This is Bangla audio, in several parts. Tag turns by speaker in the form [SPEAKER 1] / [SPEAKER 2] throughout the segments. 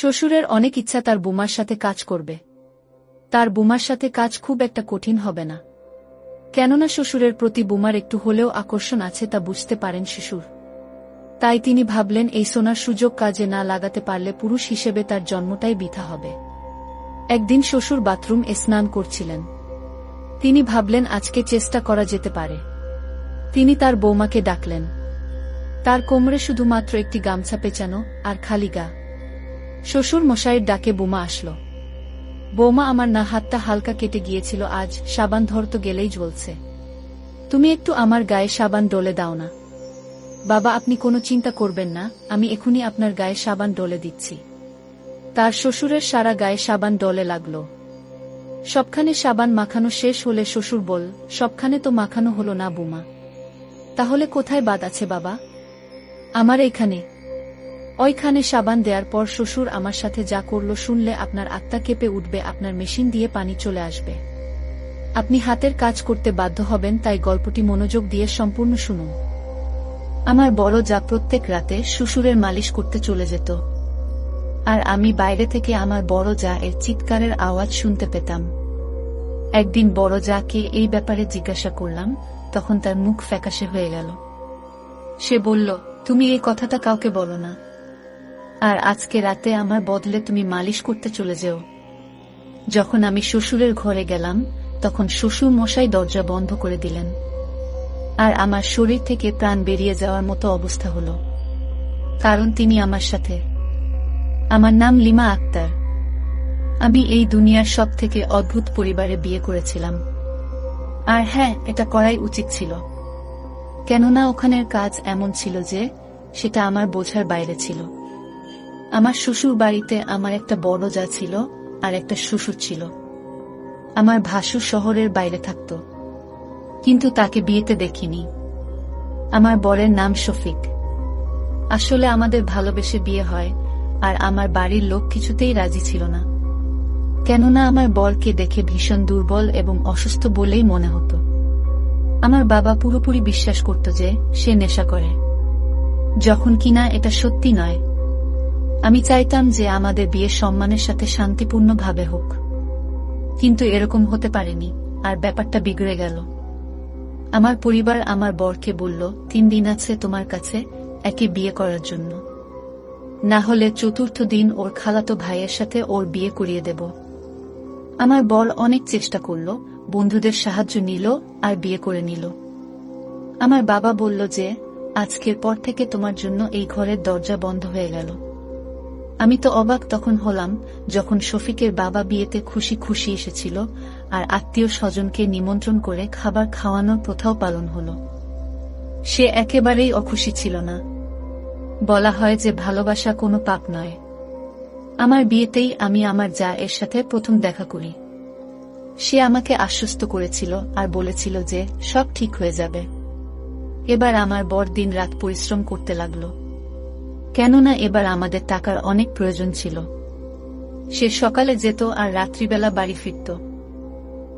[SPEAKER 1] শ্বশুরের অনেক ইচ্ছা তার বুমার সাথে কাজ করবে। তার বুমার সাথে কাজ খুব একটা কঠিন হবে না, কেননা শ্বশুরের প্রতি বুমার একটু হলেও আকর্ষণ আছে তা বুঝতে পারেন শ্বশুর। তাই তিনি ভাবলেন এই সোনার সুযোগ কাজে না লাগাতে পারলে পুরুষ হিসেবে তার জন্মটাই বৃথা হবে। একদিন শ্বশুর বাথরুম স্নান করছিলেন। তিনি ভাবলেন আজকে চেষ্টা করা যেতে পারে। তিনি তার বৌমাকে ডাকলেন। তার কোমরে শুধুমাত্র একটি গামছা পেঁচানো আর খালি গা। শ্বশুর মশাইয়ের ডাকে বুমা আসলো। বৌমা, আমার না হাতটা হালকা কেটে গিয়েছিল আজ, সাবান ধরতে গেলেই জ্বলছে। তুমি একটু আমার গায়ে সাবান ডলে দাও না। বাবা, আপনি কোনো চিন্তা করবেন না, আমি এখনই আপনার গায়ে সাবান ডলে দিচ্ছি। তার শ্বশুরের সারা গায়ে সাবান ডলে লাগল। সবখানে সাবান মাখানো শেষ হলে শ্বশুর বল, সবখানে তো মাখানো হলো না বুমা, তাহলে কোথায় বাদ আছে বাবা? আমার এখানে। ওইখানে সাবান দেওয়ার পর শ্বশুর আমার সাথে যা করলো শুনলে আপনার আত্মা কেঁপে উঠবে, আপনার মেশিন দিয়ে পানি চলে আসবে। আপনি হাতের কাজ করতে বাধ্য হবেন, তাই গল্পটি মনোযোগ দিয়ে সম্পূর্ণ শুনুন। আমার বড় যা প্রত্যেক রাতে শ্বশুরের মালিশ করতে চলে যেত, আর আমি বাইরে থেকে আমার বড় যা এর চিৎকারের আওয়াজ শুনতে পেতাম। একদিন বড় যাকে এই ব্যাপারে জিজ্ঞাসা করলাম, তখন তার মুখ ফ্যাকাশে হয়ে গেল। সে বলল, তুমি এই কথাটা কাউকে বলো না, আর আজকে রাতে আমার বদলে তুমি মালিশ করতে চলে যেও। যখন আমি শ্বশুরের ঘরে গেলাম, তখন শ্বশুর মশাই দরজা বন্ধ করে দিলেন, আর আমার শরীর থেকে প্রাণ বেরিয়ে যাওয়ার মতো অবস্থা হলো, কারণ তিনি আমার সাথে। আমার নাম লিমা আক্তার। আমি এই দুনিয়ার সব থেকে অদ্ভুত পরিবারে বিয়ে করেছিলাম। আর হ্যাঁ, এটা করাই উচিত ছিল, কেননা ওখানের কাজ এমন ছিল যে সেটা আমার বোঝার বাইরে ছিল। আমার শ্বশুর বাড়িতে আমার একটা বড় যা ছিল আর একটা শ্বশুর ছিল। আমার ভাসুর শহরের বাইরে থাকত, কিন্তু তাকে বিয়েতে দেখিনি। আমার বরের নাম শফিক। আসলে আমাদের ভালোবেসে বিয়ে হয়, আর আমার বাড়ির লোক কিছুতেই রাজি ছিল না, কেননা আমার বরকে দেখে ভীষণ দুর্বল এবং অসুস্থ বলেই মনে হতো। আমার বাবা পুরোপুরি বিশ্বাস করত যে সে নেশা করে, যখন কিনা এটা সত্যি নয়। আমি চাইতাম যে আমাদের বিয়ে সম্মানের সাথে শান্তিপূর্ণভাবে হোক, কিন্তু এরকম হতে পারেনি, আর ব্যাপারটা বিগড়ে গেল। আমার পরিবার আমার বরকে বলল, 3 দিন আছে তোমার কাছে একে বিয়ে করার জন্য, না হলে চতুর্থ দিন ওর খালাতো ভাইয়ের সাথে ওর বিয়ে করিয়ে দেব। আমার বর অনেক চেষ্টা করল, বন্ধুদের সাহায্য নিল আর বিয়ে করে নিল। আমার বাবা বলল যে আজকের পর থেকে তোমার জন্য এই ঘরের দরজা বন্ধ হয়ে গেল। আমি তো অবাক তখন হলাম যখন শফিকের বাবা বিয়েতে খুশি খুশি এসেছিল, আর আত্মীয় স্বজনকে নিমন্ত্রণ করে খাবার খাওয়ানোর প্রথাও পালন হল। সে একেবারেই অখুশি ছিল না। বলা হয় যে ভালোবাসা কোনো পাপ নয়। আমার বিয়েতেই আমি আমার যা এর সাথে প্রথম দেখা করি। সে আমাকে আশ্বস্ত করেছিল আর বলেছিল যে সব ঠিক হয়ে যাবে। এবার আমার বর দিন রাত পরিশ্রম করতে লাগলো, কেননা এবার আমাদের টাকার অনেক প্রয়োজন ছিল। সে সকালে যেত আর রাত্রিবেলা বাড়ি ফিরত।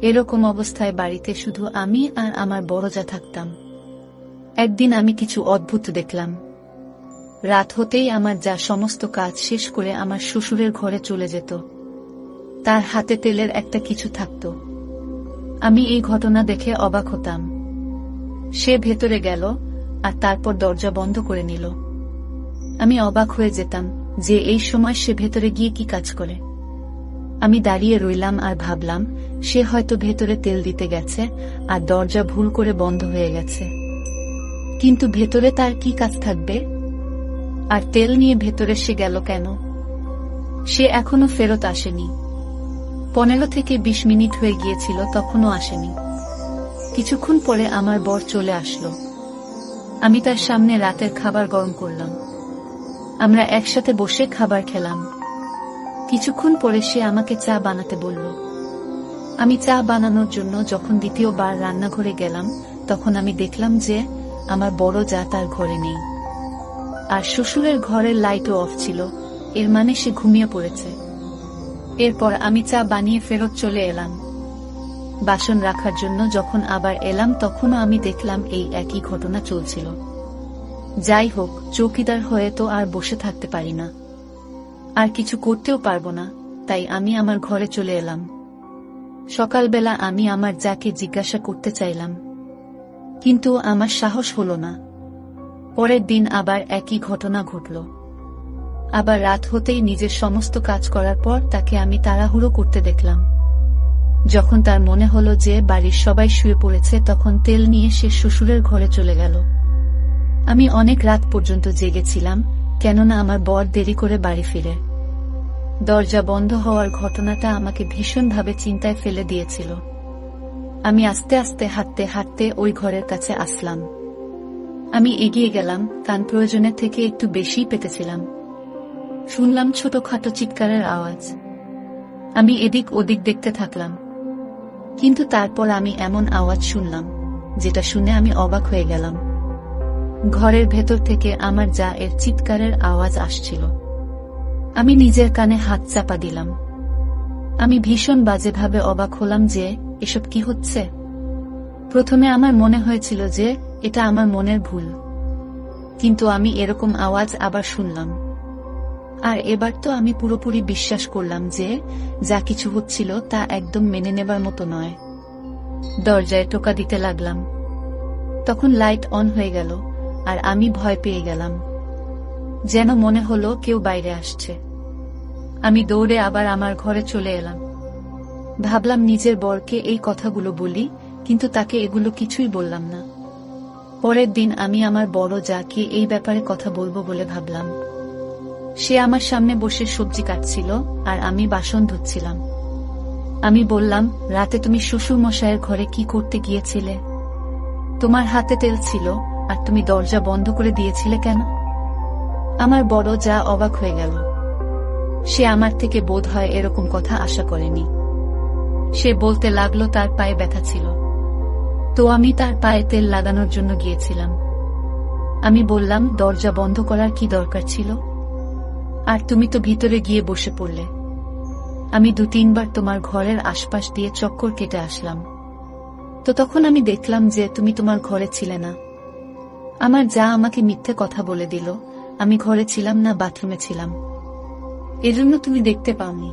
[SPEAKER 1] এরকম অবস্থায় বাড়িতে শুধু আমি আর আমার বড় যা থাকতাম। একদিন আমি কিছু অদ্ভুত দেখলাম। রাত হতেই আমার যা সমস্ত কাজ শেষ করে আমার শ্বশুরের ঘরে চলে যেত। তার হাতে তেলের একটা কিছু থাকত। আমি এই ঘটনা দেখে অবাক হতাম। সে ভেতরে গেল আর তারপর দরজা বন্ধ করে নিল। আমি অবাক হয়ে যেতাম যে এই সময় সে ভেতরে গিয়ে কি কাজ করে। আমি দাঁড়িয়ে রইলাম আর ভাবলাম সে হয়তো ভেতরে তেল দিতে গেছে আর দরজা ভুল করে বন্ধ হয়ে গেছে। কিন্তু ভেতরে তার কি কাজ থাকবে? আর তেল নিয়ে ভেতরে সে গেল কেন? সে এখনো ফেরত আসেনি। 15 থেকে 20 মিনিট হয়ে গিয়েছিল, তখনও আসেনি। কিছুক্ষণ পরে আমার বর চলে আসলো। আমি তার সামনে রাতের খাবার গরম করলাম। আমরা একসাথে বসে খাবার খেলাম। কিছুক্ষণ পরে সে আমাকে চা বানাতে বলল। আমি চা বানানোর জন্য যখন দ্বিতীয়বার রান্নাঘরে গেলাম, তখন আমি দেখলাম যে আমার বড় যা তার ঘরে নেই, আর শ্বশুরের ঘরের লাইটও অফ ছিল। এর মানে সে ঘুমিয়ে পড়েছে। এরপর আমি চা বানিয়ে ফেরত চলে এলাম। বাসন রাখার জন্য যখন আবার এলাম, তখনও আমি দেখলাম এই একই ঘটনা চলছিল। যাই হোক, চৌকিদার হয়ে তো আর বসে থাকতে পারি না। আর কিছু করতেও পারবো না, তাই আমি আমার ঘরে চলে এলাম। সকালবেলা আমি আমার যাকে জিজ্ঞাসা করতে চাইলাম, কিন্তু আমার সাহস হলো না। পরের দিন আবার একই ঘটনা ঘটল। আবার রাত হতেই নিজের সমস্ত কাজ করার পর তাকে আমি তাড়াহুড়ো করতে দেখলাম। যখন তার মনে হলো যে বাড়ির সবাই শুয়ে পড়েছে, তখন তেল নিয়ে সে শ্বশুরের ঘরে চলে গেল। আমি অনেক রাত পর্যন্ত জেগেছিলাম, কেননা আমার বর দেরি করে বাড়ি ফিরে। দরজা বন্ধ হওয়ার ঘটনাটা আমাকে ভীষণভাবে চিন্তায় ফেলে দিয়েছিল। আমি আস্তে আস্তে হাঁটতে হাঁটতে ওই ঘরের কাছে আসলাম। আমি এগিয়ে গেলাম, কান প্রয়োজনের থেকে একটু বেশিই পেতেছিলাম। শুনলাম ছোটখাটো চিৎকারের আওয়াজ। আমি এদিক ওদিক দেখতে থাকলাম, কিন্তু তারপর আমি এমন আওয়াজ শুনলাম যেটা শুনে আমি অবাক হয়ে গেলাম। ঘরের ভেতর থেকে আমার যা এর চিৎকারের আওয়াজ আসছিল। আমি নিজের কানে হাত চাপা দিলাম। আমি ভীষণ বাজেভাবে অবাক হলাম যে এসব কি হচ্ছে। প্রথমে আমার মনে হয়েছিল যে এটা আমার মনের ভুল, কিন্তু আমি এরকম আওয়াজ আবার শুনলাম। আর এবার তো আমি পুরোপুরি বিশ্বাস করলাম যে যা কিছু হচ্ছিল তা একদম মেনে নেবার মতো নয়। দরজায় টোকা দিতে লাগলাম। তখন লাইট অন হয়ে গেল, আর আমি ভয় পেয়ে গেলাম। যেন মনে হলো কেউ বাইরে আসছে। আমি দৌড়ে আবার আমার ঘরে চলে এলাম। ভাবলাম নিজের বরকে এই কথাগুলো বলি, কিন্তু তাকে এগুলো কিছুই বললাম না। পরের দিন আমি আমার বড় যাকে এই ব্যাপারে কথা বলবো বলে ভাবলাম। সে আমার সামনে বসে সবজি কাটছিল, আর আমি বাসন ধুচ্ছিলাম। আমি বললাম, রাতে তুমি শ্বশুর মশাইয়ের ঘরে কি করতে গিয়েছিলে? তোমার হাতে তেল ছিল, আর তুমি দরজা বন্ধ করে দিয়েছিলে কেন? আমার বড় যা অবাক হয়ে গেল। সে আমার থেকে বোধ হয় এরকম কথা আশা করেনি। সে বলতে লাগলো তার পায়ে ব্যথা ছিল, তো আমি তার পায়ে তেল লাগানোর জন্য গিয়েছিলাম। আমি বললাম, দরজা বন্ধ করার কি দরকার ছিল? আর তুমি তো ভিতরে গিয়ে বসে পড়লে। আমি 2-3 বার তোমার ঘরের আশপাশ দিয়ে চক্কর কেটে আসলাম, তো তখন আমি দেখলাম যে তুমি তোমার ঘরে ছিলে না। আমার যা আমাকে মিথ্যে কথা বলে দিল, আমি ঘরে ছিলাম না, বাথরুমে ছিলাম। এজন্য তুমি দেখতে পাওনি।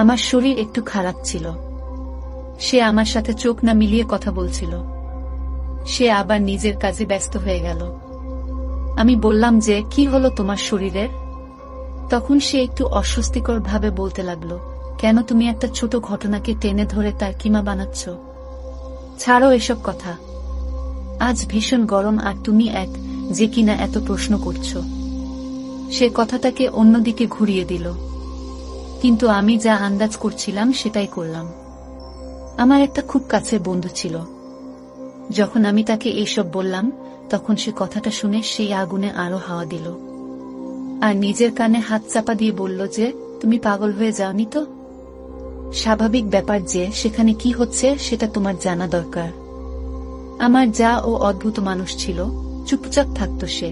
[SPEAKER 1] আমার শরীর একটু খারাপ ছিল। সে আমার সাথে চোখ না মিলিয়ে কথা বলছিল। সে আবার নিজের কাজে ব্যস্ত হয়ে গেল। আমি বললাম যে, কি হলো তোমার শরীরের? তখন সে একটু অস্বস্তিকর ভাবে বলতে লাগলো, কেন তুমি একটা ছোট ঘটনাকে টেনে ধরে তার কিমা বানাচ্ছ? ছাড়ো এসব কথা। আজ ভীষণ গরম, আর তুমি এক যে কিনা এত প্রশ্ন করছো। সে কথাটাকে অন্যদিকে ঘুরিয়ে দিল, কিন্তু আমি যা আন্দাজ করছিলাম সেটাই করলাম। আমার একটা খুব কাছের বন্ধু ছিল। যখন আমি তাকে এইসব বললাম, তখন সে কথাটা শুনে সেই আগুনে আরো হাওয়া দিল, আর নিজের কানে হাত চাপা দিয়ে বলল যে, তুমি পাগল হয়ে যাওনি তো? স্বাভাবিক ব্যাপার যে সেখানে কি হচ্ছে সেটা তোমার জানা দরকার। আমার যা ও অদ্ভুত মানুষ ছিল, চুপচাপ থাকতো সে।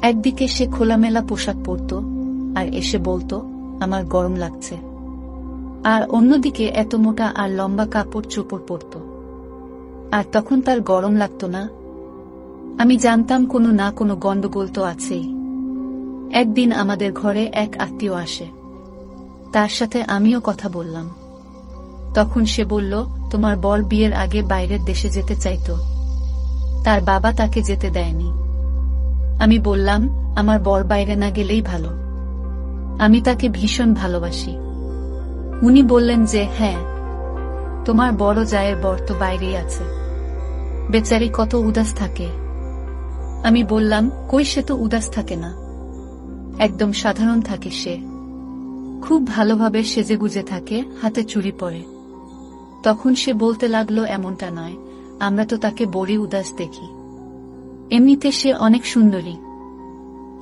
[SPEAKER 1] একদিকে সে খোলামেলা পোশাক পরত, আর এসে বলতো, আমার গরম লাগছে। আর অন্যদিকে এত মোটা আর লম্বা কাপড় চোপড় পরত, আর তখন তার গরম লাগতো না। আমি জানতাম কোনো না কোনো গন্ডগোল তো আছেই। একদিন আমাদের ঘরে এক আত্মীয় আসে, তার সাথে আমিও কথা বললাম। তখন সে বলল, তোমার বর বিয়ের আগে বাইরের দেশে যেতে চাইতো, তার বাবা তাকে যেতে দেয়নি। আমি বললাম, আমার বর বাইরে না গেলেই ভালো, আমি তাকে ভীষণ ভালোবাসি। উনি বললেন যে, হ্যাঁ, তোমার বড় জায়ের বর তো বাইরেই আছে, বেচারি কত উদাস থাকে। আমি বললাম, কই, সে তো উদাস থাকে না, একদম সাধারণ থাকে সে, খুব ভালোভাবে সেজেগুজে থাকে, হাতে চুড়ি পরে। তখন সে বলতে লাগলো, এমনটা নয়, আমরা তো তাকে বড়ই উদাস দেখি, এমনিতে সে অনেক সুন্দরী।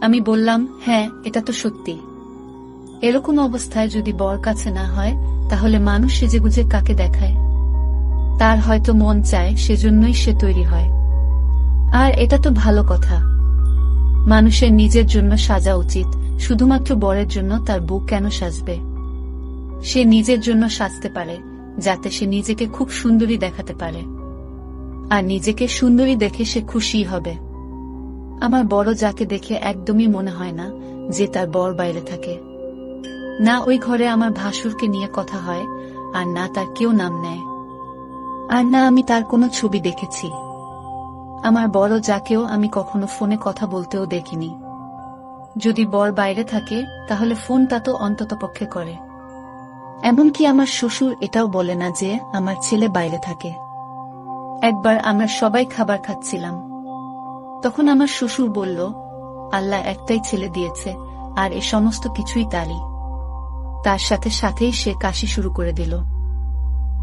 [SPEAKER 1] আমি বললাম, হ্যাঁ, এটা তো সত্যি। এরকম অবস্থায় যদি বর কাছে না হয়, তাহলে মানুষ সেজেগুজে কাকে দেখায়? তার হয়তো মন চায়, সেজন্যই সে তৈরি হয়। আর এটা তো ভালো কথা। মানুষের নিজের জন্য সাজা উচিত, শুধুমাত্র বরের জন্য তার বুক কেন সাজবে? সে নিজের জন্য সাজতে পারে, যাতে সে নিজেকে খুব সুন্দরী দেখাতে পারে, আর নিজেকে সুন্দরী দেখে সে খুশি হবে। আমার বড় যাকে দেখে একদমই মনে হয় না যে তার বর বাইরে থাকে। না ওই ঘরে আমার ভাসুরকে নিয়ে কথা হয়, আর না তার কেউ নাম নেয়, আর না আমি তার কোনো ছবি দেখেছি। আমার বড় যাকেও আমি কখনো ফোনে কথা বলতেও দেখিনি। যদি বর বাইরে থাকে তাহলে ফোনটা তো অন্ততপক্ষে করে। এমনকি আমার শ্বশুর এটাও বলে না যে আমার ছেলে বাইরে থাকে। একবার আমরা সবাই খাবার খাচ্ছিলাম, তখন আমার শ্বশুর বলল, আল্লাহ একটাই ছেলে দিয়েছে, আর এ সমস্ত কিছুই তারই। তার সাথে সাথেই সে কাশি শুরু করে দিল।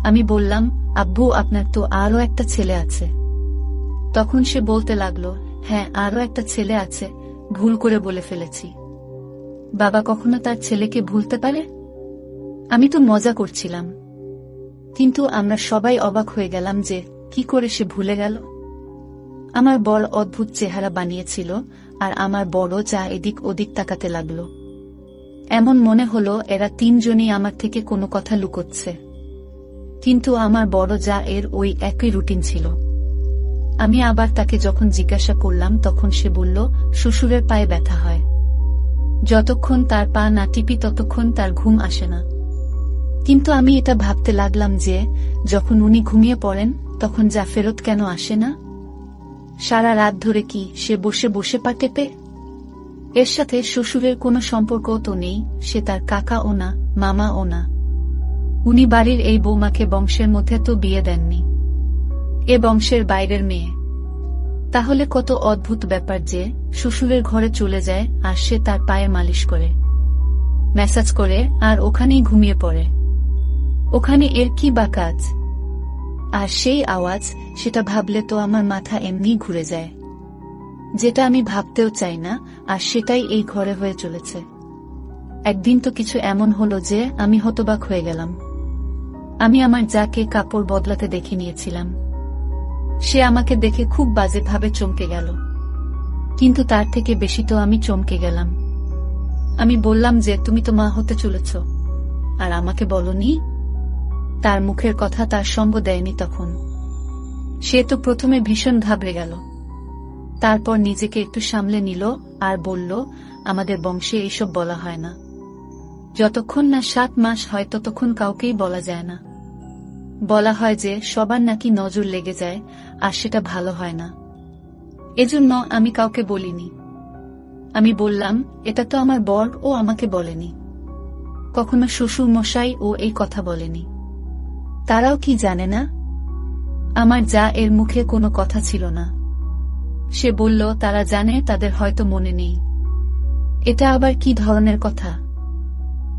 [SPEAKER 1] আমি বললাম, আব্বু আপনার তো আরও একটা ছেলে আছে। তখন সে বলতে লাগলো, হ্যাঁ আরও একটা ছেলে আছে, ভুল করে বলে ফেলেছি। বাবা কখনো তার ছেলেকে ভুলতে পারে? আমি তো মজা করছিলাম, কিন্তু আমরা সবাই অবাক হয়ে গেলাম যে কি করে সে ভুলে গেল। আমার বর অদ্ভুত চেহারা বানিয়েছিল, আর আমার বড় যা এদিক ওদিক তাকাতে লাগলো। এমন মনে হলো এরা তিনজনই আমার থেকে কোনো কথা লুকোচ্ছে। কিন্তু আমার বড় যা এর ওই একই রুটিন ছিল। আমি আবার তাকে যখন জিজ্ঞাসা করলাম তখন সে বলল, শ্বশুরের পায়ে ব্যথা হয়, যতক্ষণ তার পা না টিপি ততক্ষণ তার ঘুম আসে না। কিন্তু আমি এটা ভাবতে লাগলাম যে যখন উনি ঘুমিয়ে পড়েন তখন যা ফেরত কেন আসে না? সারা রাত ধরে কি সে বসে বসে পা টেপে? এর সাথে শ্বশুরের কোনো সম্পর্কও তো নেই, সে তার কাকাও না, মামাও না। উনি বাড়ির এই বৌমাকে বংশের মধ্যে তো বিয়ে দেননি, এ বংশের বাইরের মেয়ে। তাহলে কত অদ্ভুত ব্যাপার যে শ্বশুরের ঘরে চলে যায় আর সে তার পায়ে মালিশ করে, ম্যাসাজ করে, আর ওখানেই ঘুমিয়ে পড়ে। ওখানে এর কি বা কাজ? আর সেই আওয়াজ, সেটা ভাবলে তো আমার মাথা এমনি ঘুরে যায়। যেটা আমি ভাবতেও চাই না, আর সেটাই এই ঘরে হয়ে চলেছে। একদিন তো কিছু এমন হলো যে আমি হতবাক হয়ে গেলাম। আমি আমার যাকে কাপড় বদলাতে দেখে নিয়েছিলাম, সে আমাকে দেখে খুব বাজেভাবে চমকে গেল। কিন্তু তার থেকে বেশি তো আমি চমকে গেলাম। আমি বললাম যে তুমি তো মা হতে চলেছ, আর আমাকে বলনি? তার মুখের কথা তার সঙ্গ দেয়নি তখন। সে তো প্রথমে ভীষণ ঘাবড়ে গেল, তারপর নিজেকে একটু সামলে নিল আর বলল, আমাদের বংশে এইসব বলা হয় না। যতক্ষণ না 7 মাস হয় ততক্ষণ কাউকেই বলা যায় না। বলা হয় যে সবার নাকি নজর লেগে যায়, আর সেটা ভালো হয় না। এজন্য আমি কাউকে বলিনি। আমি বললাম, এটা তো আমার বর, ও আমাকে বলেনি। কখনো শ্বশুর মশাই ও এই কথা বলেনি। তারাও কি জানে না? আমার যা এর মুখে কোনো কথা ছিল না। সে বলল, তারা জানে, তাদের হয়তো মনে নেই। এটা আবার কি ধরনের কথা?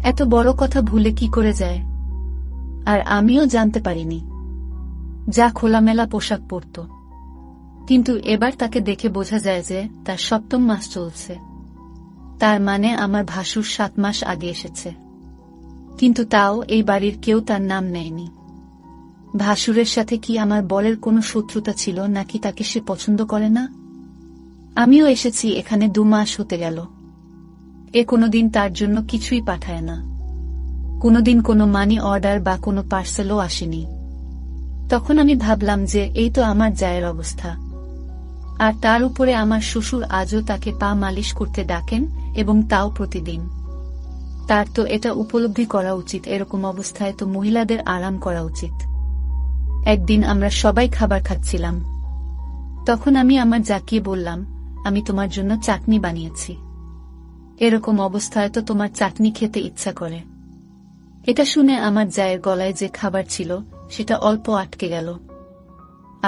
[SPEAKER 1] এত বড় কথা ভুলে কি করে যায়? আর আমিও জানতে পারিনি। যা খোলামেলা পোশাক পরত, কিন্তু এবার তাকে দেখে বোঝা যায় যে তার 7ম মাস চলছে। তার মানে আমার ভাসুর 7 মাস আগে এসেছে। কিন্তু তাও এই বাড়ির কেউ তার নাম নেয়নি। ভাসুরের সাথে কি আমার বরের কোনো শত্রুতা ছিল, নাকি তাকে সে পছন্দ করে না? আমিও এসেছি এখানে 2 মাস হতে গেল। এ কোনোদিন তার জন্য কিছুই পাঠায় না, কোনোদিন কোনো মানি অর্ডার বা কোনো পার্সেলও আসেনি। তখন আমি ভাবলাম যে এই তো আমার জায়ের অবস্থা। আর তার উপরে আমার শ্বশুর আজও তাকে পা মালিশ করতে ডাকেন, এবং তাও প্রতিদিন। তার তো এটা উপলব্ধি করা উচিত, এরকম অবস্থায় তো মহিলাদের আরাম করা উচিত। একদিন আমরা সবাই খাবার খাচ্ছিলাম, তখন আমি আমার যাকে বললাম, আমি তোমার জন্য চাটনি বানিয়েছি। এরকম অবস্থায় তো তোমার চাটনি খেতে ইচ্ছা করে। এটা শুনে আমার জায়ের গলায় যে খাবার ছিল সেটা অল্প আটকে গেল,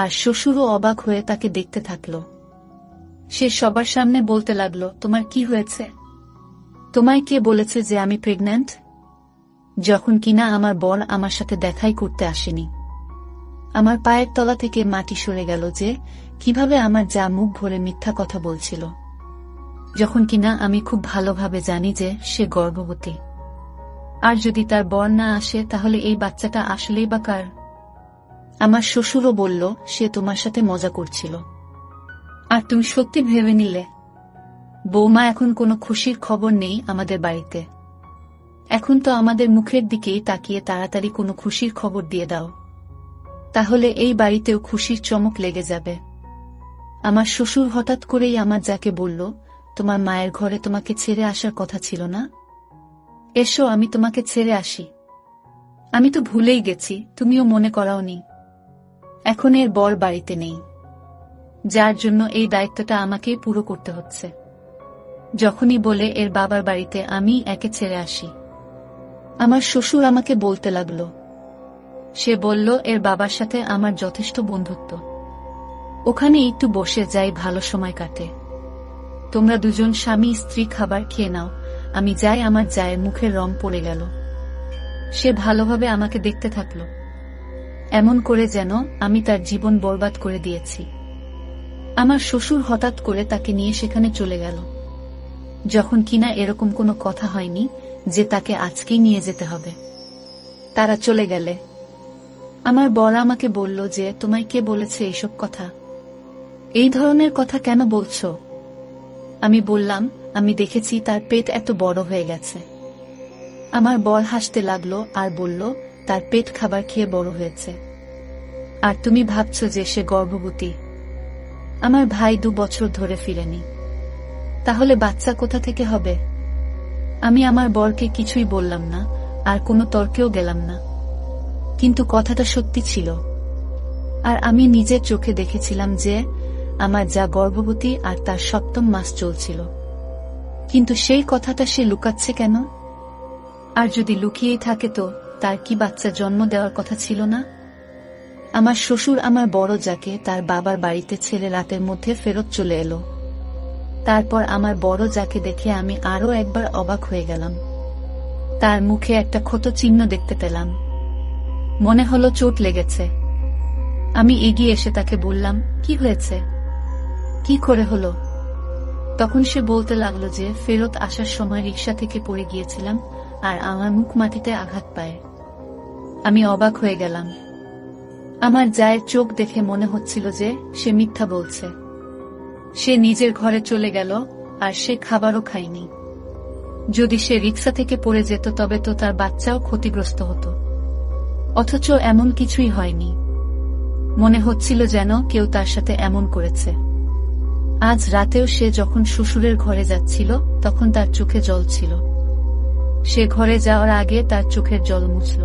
[SPEAKER 1] আর শ্বশুরও অবাক হয়ে তাকে দেখতে থাকল। সে সবার সামনে বলতে লাগলো, তোমার কি হয়েছে? তোমায় কে বলেছে যে আমি প্রেগন্যান্ট? যখন কিনা আমার বর আমার সাথে দেখাই করতে আসেনি। আমার পায়ের তলা থেকে মাটি সরে গেল যে কিভাবে আমার যা মুখ ভরে মিথ্যা কথা বলছিল, যখন কিনা আমি খুব ভালোভাবে জানি যে সে গর্ভবতী। আর যদি তার বর না আসে তাহলে এই বাচ্চাটা আসলেই বা কার? আমার শ্বশুরও বলল, সে তোমার সাথে মজা করছিল, আর তুমি সত্যি ভেবে নিলে। বৌমা, এখন কোনো খুশির খবর নেই আমাদের বাড়িতে। এখন তো আমাদের মুখের দিকেই তাকিয়ে তাড়াতাড়ি কোনো খুশির খবর দিয়ে দাও, তাহলে এই বাড়িতেও খুশির চমক লেগে যাবে। আমার শ্বশুর হঠাৎ করেই আমার যাকে বলল, তোমার মায়ের ঘরে তোমাকে ছেড়ে আসার কথা ছিল না? এসো, আমি তোমাকে ছেড়ে আসি। আমি তো ভুলেই গেছি, তুমিও মনে করাওনি। এখন এর বর বাড়িতে নেই, যার জন্য এই দায়িত্বটা আমাকেই পুরো করতে হচ্ছে। যখনই বলে এর বাবার বাড়িতে আমি একে ছেড়ে আসি, আমার শ্বশুর আমাকে বলতে লাগলো। সে বলল এর বাবার সাথে আমার যথেষ্ট বন্ধুত্ব, ওখানে একটু বসে যাই, ভালো সময় কাটে। তোমরা দুজন স্বামী স্ত্রী খাবার খেয়ে নাও, আমি যাই। আমার জায়ের মুখের রং পড়ে গেল। সে ভালোভাবে আমাকে দেখতে থাকল, এমন করে যেন আমি তার জীবন বরবাদ করে দিয়েছি। আমার শ্বশুর হঠাৎ করে তাকে নিয়ে সেখানে চলে গেল, যখন কিনা এরকম কোনো কথা হয়নি যে তাকে আজকেই নিয়ে যেতে হবে। তারা চলে গেলে আমার বর আমাকে বলল যে, তোমায় কে বলেছে এইসব কথা? এই ধরনের কথা কেন বলছো? আমি বললাম, আমি দেখেছি তার পেট এত বড় হয়ে গেছে। আমার বর হাসতে লাগলো আর বলল, তার পেট খাবার খেয়ে বড় হয়েছে, আর তুমি ভাবছো যে সে গর্ভবতী? আমার ভাই 2 বছর ধরে ফিরেনি, তাহলে বাচ্চা কোথা থেকে হবে? আমি আমার বরকে কিছুই বললাম না, আর কোনো তর্কেও গেলাম না, কিন্তু কথাটা সত্যি ছিল। আর আমি নিজের চোখে দেখেছিলাম যে আমার যা গর্ভবতী, আর তার 7ম মাস চলছিল। কিন্তু সেই কথাটা সে লুকাচ্ছে কেন? আর যদি লুকিয়েই থাকে তো তার কি বাচ্চা জন্ম দেওয়ার কথা ছিল না? আমার শ্বশুর আমার বড় যাকে তার বাবার বাড়িতে ছেড়ে রাতের মধ্যে ফেরত চলে এলো। তারপর আমার বড় যাকে দেখে আমি আরো একবার অবাক হয়ে গেলাম। তার মুখে একটা ক্ষত চিহ্ন দেখতে পেলাম, মনে হলো চোট লেগেছে। আমি এগিয়ে এসে তাকে বললাম, কি হয়েছে? কি করে হলো? তখন সে বলতে লাগলো যে ফেরত আসার সময় রিকশা থেকে পড়ে গিয়েছিলাম, আর আমার মুখ মাটিতে আঘাত পায়। আমি অবাক হয়ে গেলাম। আমার জায়ের চোখ দেখে মনে হচ্ছিল যে সে মিথ্যা বলছে। সে নিজের ঘরে চলে গেল, আর সে খাবারও খায়নি। যদি সে রিকশা থেকে পড়ে যেত তবে তো তার বাচ্চাও ক্ষতিগ্রস্ত হতো, অথচ এমন কিছুই হয়নি। মনে হচ্ছিল যেন কেউ তার সাথে এমন করেছে। আজ রাতেও সে যখন শ্বশুরের ঘরে যাচ্ছিল তখন তার চোখে জল ছিল। সে ঘরে যাওয়ার আগে তার চোখের জল মুছল।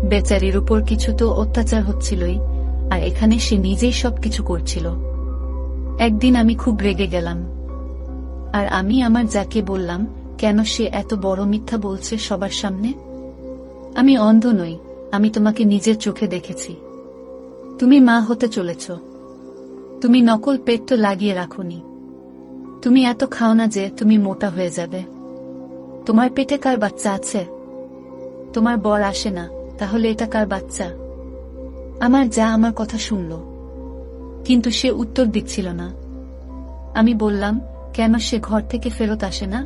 [SPEAKER 1] বেচারির উপর কিছু তো অত্যাচার হচ্ছিলই, আর এখানে সে নিজেই সবকিছু করছিল। একদিন আমি খুব রেগে গেলাম, আর আমি আমার যাকে বললাম, কেন সে এত বড় মিথ্যা বলছে সবার সামনে? আমি অন্ধ নই, আমি তোমাকে নিজের চোখে দেখেছি। তুমি মা হতে চলেছ, তুমি নকল পেট তো লাগিয়ে রাখোনি। তুমি এত খাও না যে তুমি মোটা হয়ে যাবে। তোমার পেটে কার বাচ্চা আছে? তোমার বর আসে না, তাহলে এটা কার বাচ্চা? আমার যা আমার কথা শুনল, কিন্তু সে উত্তর দিচ্ছিল না। আমি বললাম, কেন সে ঘর থেকে ফেরত আসে না?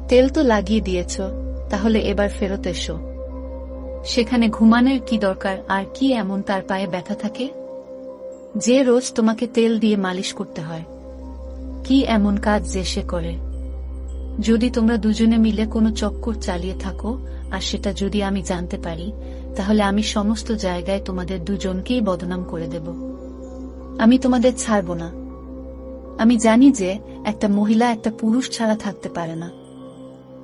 [SPEAKER 1] তেল তো লাগিয়ে দিয়েছ, তাহলে এবার ফেরত এসো। সেখানে ঘুমানোর কি দরকার? আর কি এমন তার পায়ে ব্যথা থাকে যে রোজ তোমাকে তেল দিয়ে মালিশ করতে হয়? কি এমন কাজ যে সে করে? যদি তোমরা দুজনে মিলে কোনো চক্কর চালিয়ে থাকো, আর সেটা যদি আমি জানতে পারি, তাহলে আমি সমস্ত জায়গায় তোমাদের দুজনকেই বদনাম করে দেব। আমি তোমাদের ছাড়ব না। আমি জানি যে একটা মহিলা একটা পুরুষ ছাড়া থাকতে পারে না।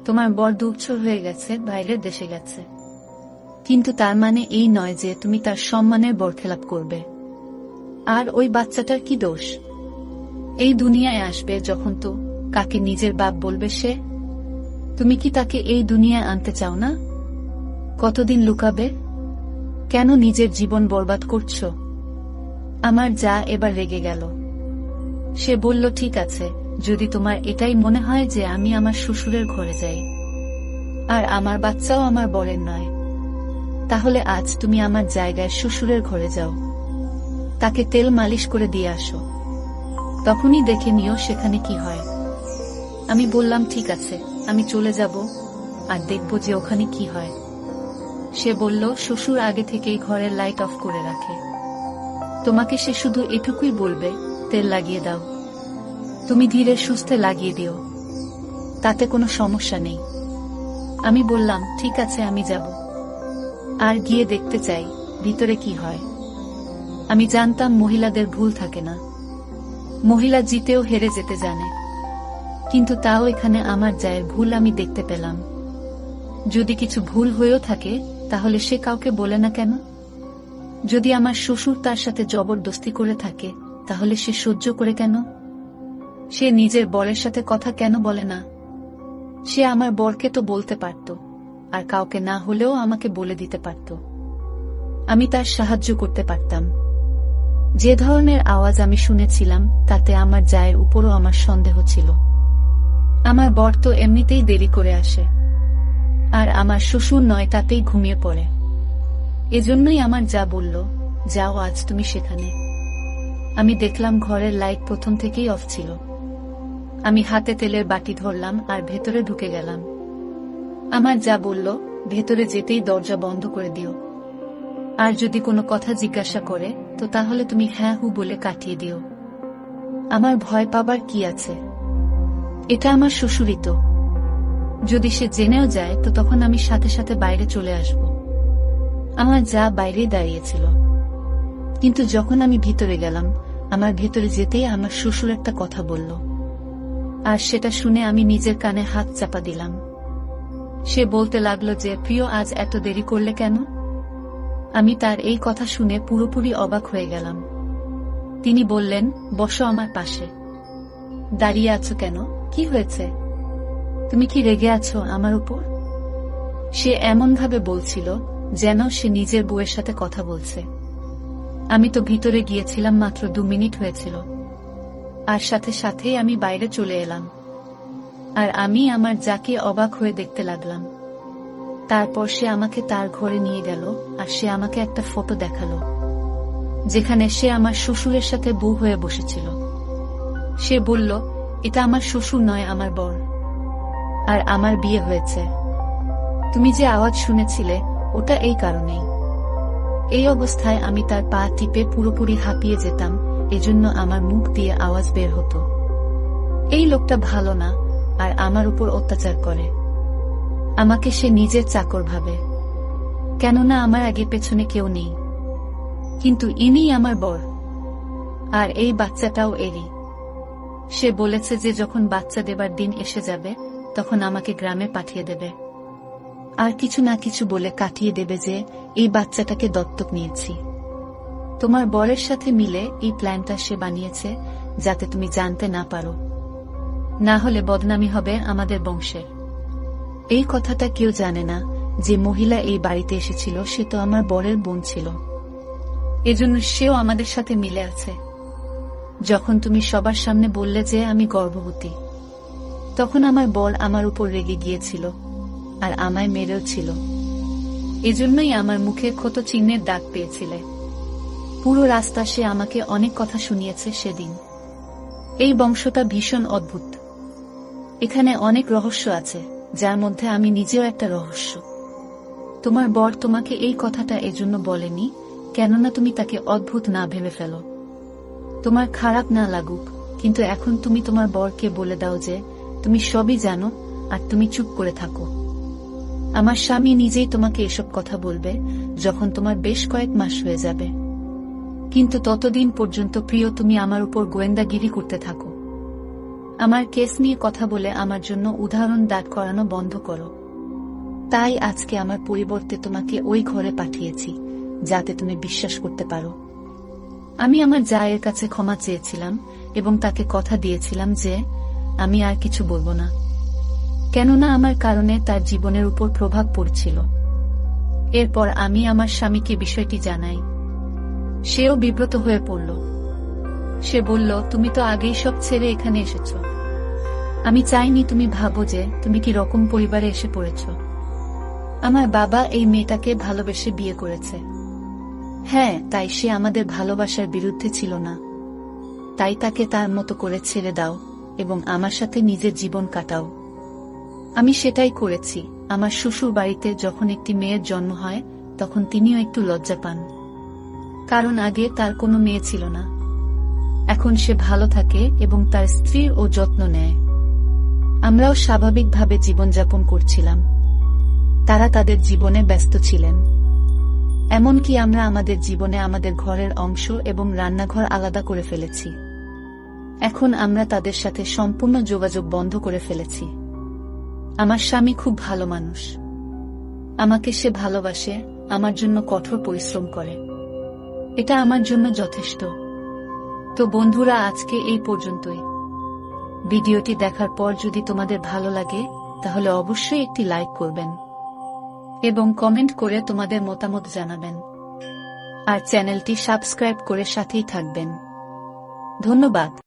[SPEAKER 1] তোমার বর 2 বছর হয়ে গেছে, বাইরের দেশে গেছে, কিন্তু তার মানে এই নয় যে তুমি তার সম্মানের বরখেলাপ করবে। আর ওই বাচ্চাটার কি দোষ? এই দুনিয়ায় আসবে যখন তো কাকে নিজের বাপ বলবে সে? তুমি কি তাকে এই দুনিয়ায় আনতে চাও না? কতদিন লুকাবে? কেন নিজের জীবন বরবাদ করছো? আমার যা এবার রেগে গেল। সে বলল, ঠিক আছে, যদি তোমার এটাই মনে হয় যে আমি আমার শ্বশুরের ঘরে যাই, আর আমার বাচ্চাও আমার বরের নয়, তাহলে আজ তুমি আমার জায়গায় শ্বশুরের ঘরে যাও, তাকে তেল মালিশ করে দিয়ে আসো, তখনই দেখে নিও সেখানে কি হয়। আমি বললাম, ঠিক আছে, আমি চলে যাব, আর দেখব যে ওখানে কি হয়। সে বলল, শ্বশুর আগে থেকেই ঘরের লাইট অফ করে রাখে, তোমাকে সে শুধু এটুকুই বলবে, তেল লাগিয়ে দাও, তুমি ধীরে সুস্থে লাগিয়ে দিও, তাতে কোনো সমস্যা নেই। আমি বললাম, ঠিক আছে, আমি যাব, আর গিয়ে দেখতে চাই ভিতরে কি হয়। আমি জানতাম মহিলাদের ভুল থাকে না, মহিলা জিতেও হেরে যেতে জানে। কিন্তু তাও এখানে আমার জায়ের ভুল আমি দেখতে পেলাম। যদি কিছু ভুল হয়েও থাকে তাহলে সে কাউকে বলে না কেন? যদি আমার শ্বশুর তার সাথে জবরদস্তি করে থাকে তাহলে সে সহ্য করে কেন? সে নিজের বরের সাথে কথা কেন বলে না? সে আমার বরকে তো বলতে পারত, আর কাউকে না হলেও আমাকে বলে দিতে পারত। আমি তার সাহায্য করতে পারতাম। যে ধরনের আওয়াজ আমি শুনেছিলাম তাতে আমার জায়ের উপরও আমার সন্দেহ ছিল। আমার বর তো এমনিতেই দেরি করে আসে, আর আমার শ্বশুর 9টাতেই ঘুমিয়ে পড়ে। এজন্যই আমার যা বলল, যাও আজ তুমি সেখানে। আমি দেখলাম ঘরের লাইট প্রথম থেকেই অফ ছিল। আমি হাতে তেলের বাটি ধরলাম আর ভেতরে ঢুকে গেলাম। আমার যা বলল, ভেতরে যেতেই দরজা বন্ধ করে দিও, আর যদি কোনো কথা জিজ্ঞাসা করে তো তাহলে তুমি হ্যাঁ হু বলে কাটিয়ে দিও। আমার ভয় পাবার কি আছে? এটা আমার শ্বশুরই তো। যদি সে জেনেও যায় তো তখন আমি সাথে সাথে বাইরে চলে আসব। আমার যা বাইরেই দাঁড়িয়েছিল, কিন্তু যখন আমি ভিতরে গেলাম, আমার ভেতরে যেতেই আমার শ্বশুর একটা কথা বলল, আর সেটা শুনে আমি নিজের কানে হাত চাপা দিলাম। সে বলতে লাগলো যে, প্রিয়, আজ এত দেরি করলে কেন? আমি তার এই কথা শুনে পুরোপুরি অবাক হয়ে গেলাম। তিনি বললেন, বসো আমার পাশে। দাঁড়িয়ে আছো কেন? কি হয়েছে? তুমি কি রেগে আছো আমার উপর? সে এমনভাবে বলছিল যেন সে নিজের বউয়ের সাথে কথা বলছে। আমি তো ভিতরে গিয়েছিলাম মাত্র 2 মিনিট হয়েছিল, আর সাথে সাথেই আমি বাইরে চলে এলাম। আর আমি আমার যাকে অবাক হয়ে দেখতে লাগলাম। তারপর সে আমাকে তার ঘরে নিয়ে গেল, আর সে আমাকে একটা ফটো দেখালো যেখানে সে আমার শ্বশুরের সাথে বউ হয়ে বসেছিল। সে বলল, এটা আমার শ্বশুর নয়, আমার বর, আর আমার বিয়ে হয়েছে। তুমি যে আওয়াজ শুনেছিলে ওটা এই কারণেই। এই অবস্থায় আমি তার পা টিপে পুরোপুরি হাঁপিয়ে যেতাম, এজন্য আমার মুখ দিয়ে আওয়াজ বের হতো। এই লোকটা ভালো না, আর আমার উপর অত্যাচার করে। আমাকে সে নিজের চাকর ভাবে, কেননা আমার আগে পেছনে কেউ নেই। কিন্তু ইনিই আমার বর, আর এই বাচ্চাটাও এরই। সে বলেছে যে যখন বাচ্চা দেবার দিন এসে যাবে তখন আমাকে গ্রামে পাঠিয়ে দেবে, আর কিছু না কিছু বলে কাটিয়ে দেবে যে এই বাচ্চাটাকে দত্তক নিয়েছি। তোমার বরের সাথে মিলে এই প্ল্যানটা সে বানিয়েছে যাতে তুমি জানতে না পারো, না হলে বদনামি হবে আমাদের বংশের। এই কথাটা কেউ জানে না যে মহিলা এই বাড়িতে এসেছিল সে তো আমার বরের বোন ছিল, এজন্য সেও আমাদের সাথে মিলে আছে। যখন তুমি সবার সামনে বললে যে আমি গর্ভবতী, তখন আমার বর আমার উপর রেগে গিয়েছিল, আর আমায় মেরেও ছিল। এজন্যই আমার মুখে ক্ষত চিহ্নের দাগ পেয়েছিলে। পুরো রাস্তা সে আমাকে অনেক কথা শুনিয়েছে সেদিন। এই বংশটা ভীষণ অদ্ভুত। এখানে অনেক রহস্য আছে, যার মধ্যে আমি নিজেও একটা রহস্য। তোমার বর তোমাকে এই কথাটা এজন্য বলেনি কেননা তুমি তাকে অদ্ভুত না ভেবে ফেলো। তোমার খারাপ না লাগুক, কিন্তু এখন তুমি তোমার বরকে বলে দাও যে তুমি সবই জানো, আর তুমি চুপ করে থাকো। আমার স্বামী নিজেই তোমাকে এসব কথা বলবে যখন তোমার বেশ কয়েক মাস হয়ে যাবে। কিন্তু ততদিন পর্যন্ত প্রিয়, তুমি আমার উপর গোয়েন্দাগিরি করতে থাকো। আমার কেস নিয়ে কথা বলে আমার জন্য উদাহরণ দাঁড় করানো বন্ধ করো। তাই আজকে আমার পরিবর্তে তোমাকে ওই ঘরে পাঠিয়েছি যাতে তুমি বিশ্বাস করতে পারো। আমি আমার জায়ের কাছে ক্ষমা চেয়েছিলাম এবং তাকে কথা দিয়েছিলাম যে আমি আর কিছু বলবো না, কেননা আমার কারণে তার জীবনের উপর প্রভাব পড়ছিল। এরপর আমি আমার স্বামীকে বিষয়টি জানাই। সেও বিব্রত হয়ে পড়ল। সে বলল, তুমি তো আগেই সব ছেড়ে এখানে এসেছ। আমি চাইনি তুমি ভাবো যে তুমি কি রকম পরিবারে এসে পড়েছ। আমার বাবা এই মেয়েটাকে ভালোবেসে বিয়ে করেছে। হ্যাঁ, তাই সে আমাদের ভালোবাসার বিরুদ্ধে ছিল না। তাই তাকে তার মতো করে ছেড়ে দাও এবং আমার সাথে নিজের জীবন কাটাও। আমি সেটাই করেছি। আমার শ্বশুর বাড়িতে যখন একটি মেয়ের জন্ম হয় তখন তিনিও একটু লজ্জা পান, কারণ আগে তার কোনো মেয়ে ছিল না। এখন সে ভালো থাকে এবং তার স্ত্রীর ও যত্ন নেয়। আমরাও স্বাভাবিকভাবে জীবনযাপন করছিলাম। তারা তাদের জীবনে ব্যস্ত ছিলেন। এমনকি আমরা আমাদের জীবনে আমাদের ঘরের অংশ এবং রান্নাঘর আলাদা করে ফেলেছি। এখন আমরা তাদের সাথে সম্পূর্ণ যোগাযোগ বন্ধ করে ফেলেছি। আমার স্বামী খুব ভালো মানুষ। আমাকে সে ভালোবাসে, আমার জন্য কঠোর পরিশ্রম করে। এটা আমার জন্য যথেষ্ট। তো বন্ধুরা, আজকে এই পর্যন্তই। ভিডিওটি দেখার পর যদি তোমাদের ভালো লাগে তাহলে অবশ্যই একটি লাইক করবেন এবং কমেন্ট করে তোমাদের মতামত জানাবেন। আর চ্যানেলটি সাবস্ক্রাইব করে সাথেই থাকবেন। ধন্যবাদ।